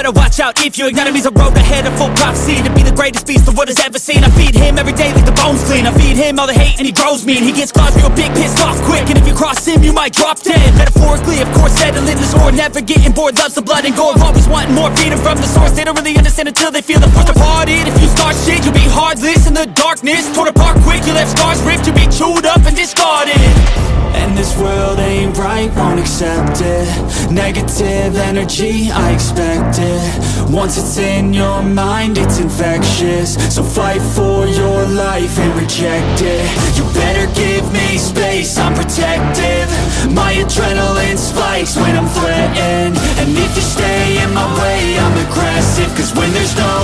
better watch out if you ignite him. He's a road ahead of full prophecy to be the greatest beast the world has ever seen. I feed him every day like the bones clean. I feed him all the hate and he grows me, and he gets claws real big, pissed off quick. And if you cross him, you might drop dead. Metaphorically, of course, settling the score, never getting bored, loves the blood and gore, always wanting more, freedom from the source. They don't really understand until they feel the force departed. If you start shit, you'll be heartless in the darkness, torn apart quick, you left scars ripped, you'll be chewed up and discarded. And this world ain't right, won't accept it. Negative energy, I expect it. Once it's in your mind, it's infectious. So fight for your life and reject it. You better give me space, I'm protective. My adrenaline spikes when I'm threatened. And if you stay in my way, I'm aggressive. Cause when there's no